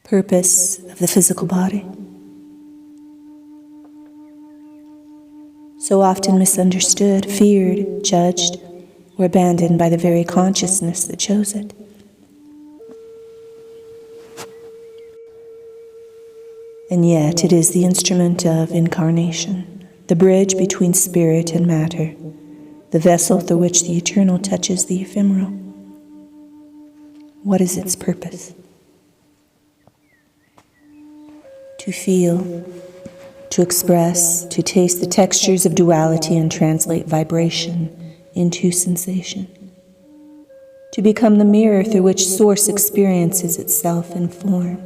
purpose of the physical body. So often misunderstood, feared, judged, or abandoned by the very consciousness that chose it. And yet it is the instrument of incarnation, the bridge between spirit and matter, the vessel through which the eternal touches the ephemeral. What is its purpose? To feel, to express, to taste the textures of duality and translate vibration into sensation. To become the mirror through which Source experiences itself in form.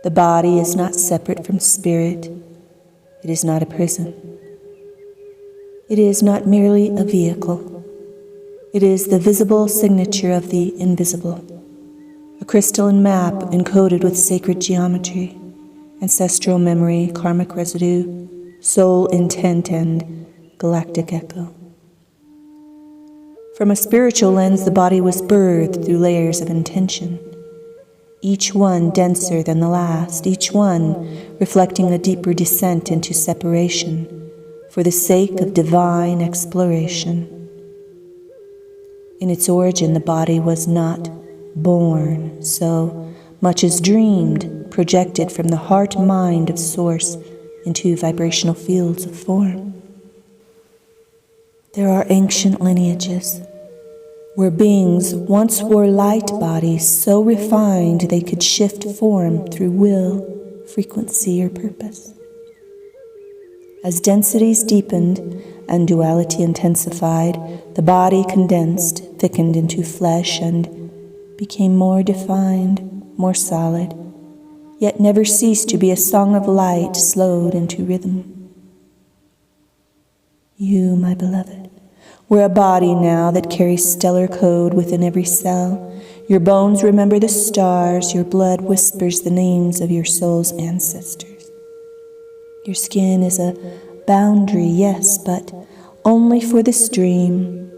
The body is not separate from spirit. It is not a prison. It is not merely a vehicle. It is the visible signature of the invisible, a crystalline map encoded with sacred geometry, ancestral memory, karmic residue, soul intent, and galactic echo. From a spiritual lens, the body was birthed through layers of intention, each one denser than the last, each one reflecting a deeper descent into separation for the sake of divine exploration. In its origin, the body was not born, so much as dreamed, projected from the heart-mind of Source into vibrational fields of form. There are ancient lineages where beings once wore light bodies so refined they could shift form through will, frequency, or purpose. As densities deepened and duality intensified, the body condensed, thickened into flesh, and became more defined, more solid, yet never ceased to be a song of light slowed into rhythm. You, my beloved, were a body now that carries stellar code within every cell. Your bones remember the stars, your blood whispers the names of your soul's ancestors. Your skin is a boundary, yes, but only for this dream,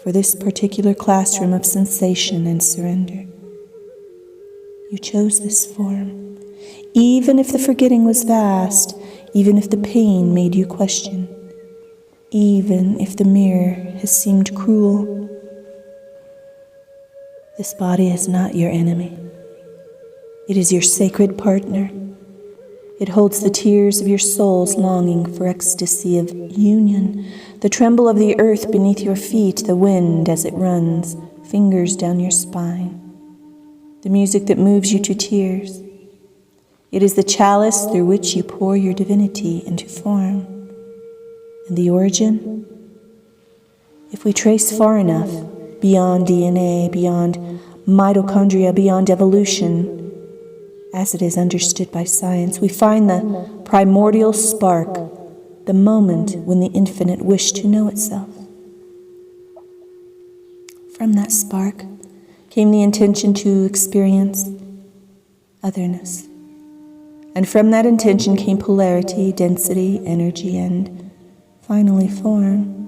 for this particular classroom of sensation and surrender. You chose this form, even if the forgetting was vast, even if the pain made you question, even if the mirror has seemed cruel. This body is not your enemy. It is your sacred partner. It holds the tears of your soul's longing for ecstasy of union, the tremble of the earth beneath your feet, the wind as it runs, fingers down your spine, the music that moves you to tears. It is the chalice through which you pour your divinity into form. And the origin? If we trace far enough, beyond DNA, beyond mitochondria, beyond evolution, as it is understood by science, we find the primordial spark, the moment when the infinite wished to know itself. From that spark came the intention to experience otherness. And from that intention came polarity, density, energy, and finally form.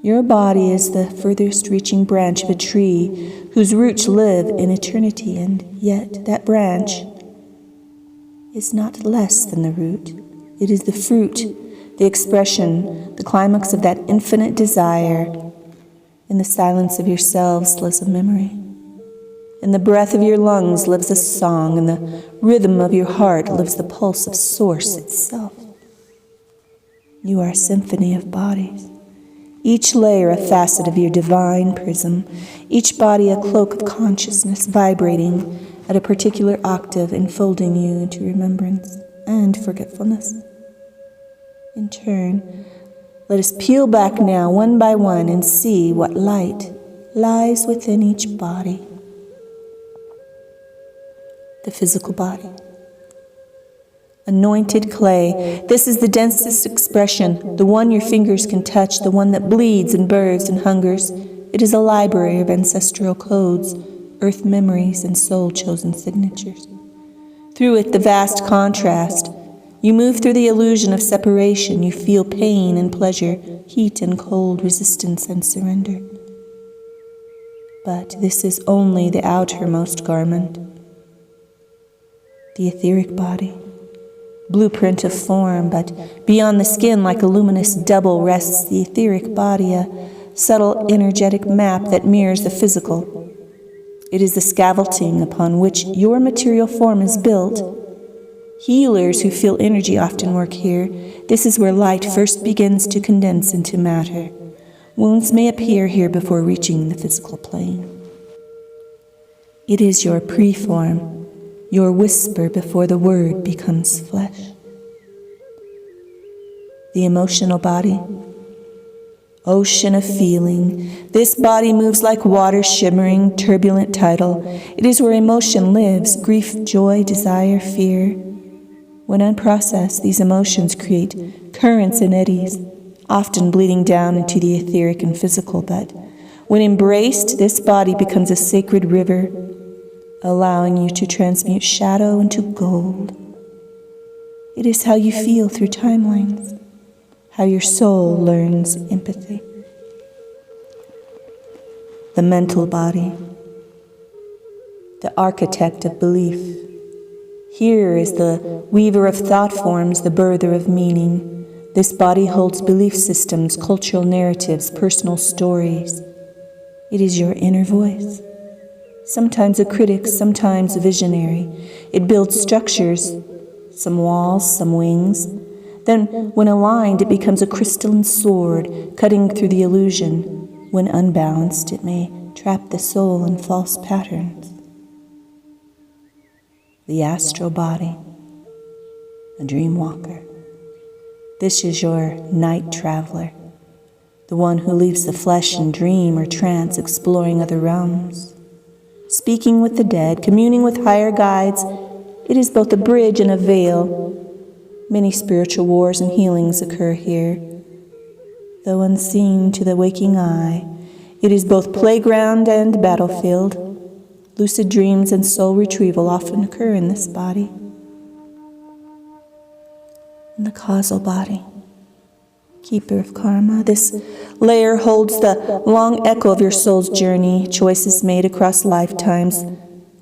Your body is the furthest reaching branch of a tree whose roots live in eternity, and yet that branch is not less than the root. It is the fruit, the expression, the climax of that infinite desire. In the silence of yourselves lives a memory. In the breath of your lungs lives a song. In the rhythm of your heart lives the pulse of Source itself. You are a symphony of bodies, each layer a facet of your divine prism, each body a cloak of consciousness vibrating at a particular octave, enfolding you into remembrance and forgetfulness. In turn, let us peel back now one by one and see what light lies within each body. The physical body. Anointed clay, this is the densest expression, the one your fingers can touch, the one that bleeds and births and hungers. It is a library of ancestral codes, earth memories, and soul-chosen signatures. Through it, the vast contrast. You move through the illusion of separation. You feel pain and pleasure, heat and cold, resistance and surrender. But this is only the outermost garment. the etheric body, blueprint of form, but beyond the skin like a luminous double rests the etheric body, a subtle energetic map that mirrors the physical. It is the scaffolding upon which your material form is built. Healers who feel energy often work here. This is where light first begins to condense into matter. Wounds may appear here before reaching the physical plane. It is your preform, your whisper before the word becomes flesh. The emotional body, ocean of feeling. This body moves like water, shimmering, turbulent tidal. It is where emotion lives, grief, joy, desire, fear. When unprocessed, these emotions create currents and eddies, often bleeding down into the etheric and physical, but when embraced, this body becomes a sacred river, allowing you to transmute shadow into gold. It is how you feel through timelines, how your soul learns empathy. The mental body, the architect of belief. Here is the weaver of thought forms, the birther of meaning. This body holds belief systems, cultural narratives, personal stories. It is your inner voice. Sometimes a critic, sometimes a visionary. It builds structures, some walls, some wings. Then, when aligned, it becomes a crystalline sword, cutting through the illusion. When unbalanced, it may trap the soul in false patterns. The astral body, a dream walker. This is your night traveler, the one who leaves the flesh in dream or trance, exploring other realms. Speaking with the dead, communing with higher guides, it is both a bridge and a veil. Many spiritual wars and healings occur here. Though unseen to the waking eye, it is both playground and battlefield. Lucid dreams and soul retrieval often occur in this body. In the causal body, keeper of karma, this layer holds the long echo of your soul's journey, choices made across lifetimes,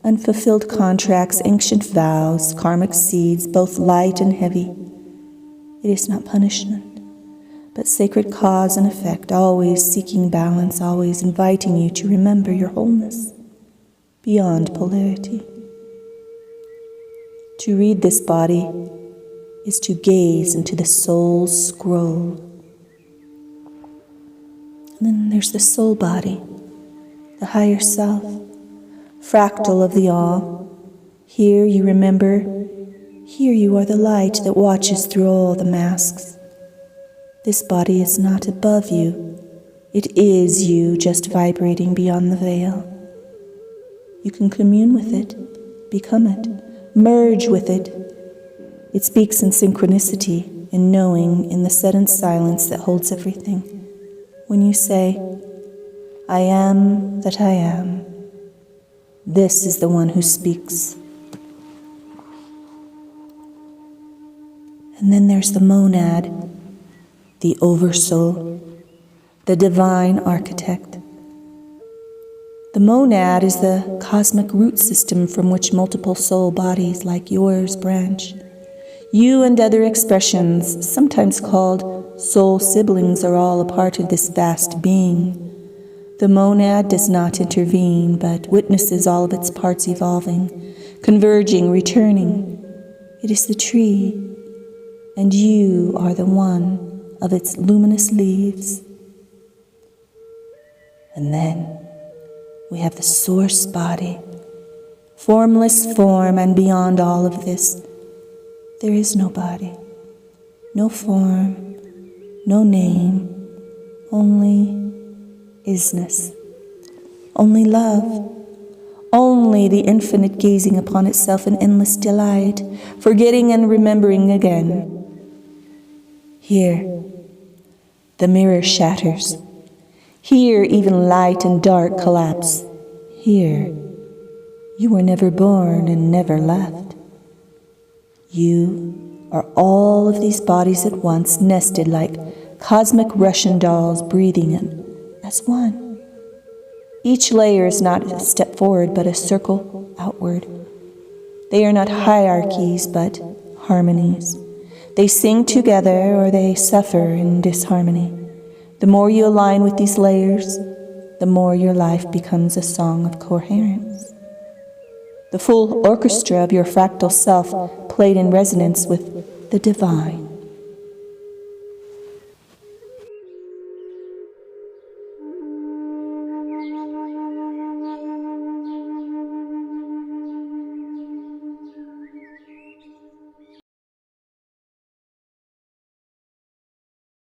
unfulfilled contracts, ancient vows, karmic seeds, both light and heavy. It is not punishment, but sacred cause and effect, always seeking balance, always inviting you to remember your wholeness beyond polarity. To read this body is to gaze into the soul's scroll. And then there's the soul body, the higher self, fractal of the all. Here you remember, here you are the light that watches through all the masks. This body is not above you. It is you, just vibrating beyond the veil. You can commune with it, become it, merge with it. It speaks in synchronicity, in knowing, in the sudden silence that holds everything. When you say, I am that I am, this is the one who speaks. And then there's the monad, the oversoul, the divine architect. The monad is the cosmic root system from which multiple soul bodies like yours branch. You and other expressions, sometimes called soul siblings, are all a part of this vast being. The monad does not intervene, but witnesses all of its parts evolving, converging, returning. It is the tree, and you are the one of its luminous leaves. And then we have the source body, formless form, and beyond all of this, there is no body, no form, no name, only isness, only love, only the infinite gazing upon itself in endless delight, forgetting and remembering again. Here, the mirror shatters. Here, even light and dark collapse. Here, you were never born and never left. You are all of these bodies at once, nested like cosmic Russian dolls, breathing in as one. Each layer is not a step forward, but a circle outward. They are not hierarchies, but harmonies. They sing together or they suffer in disharmony. The more you align with these layers, the more your life becomes a song of coherence. The full orchestra of your fractal self played in resonance with the divine.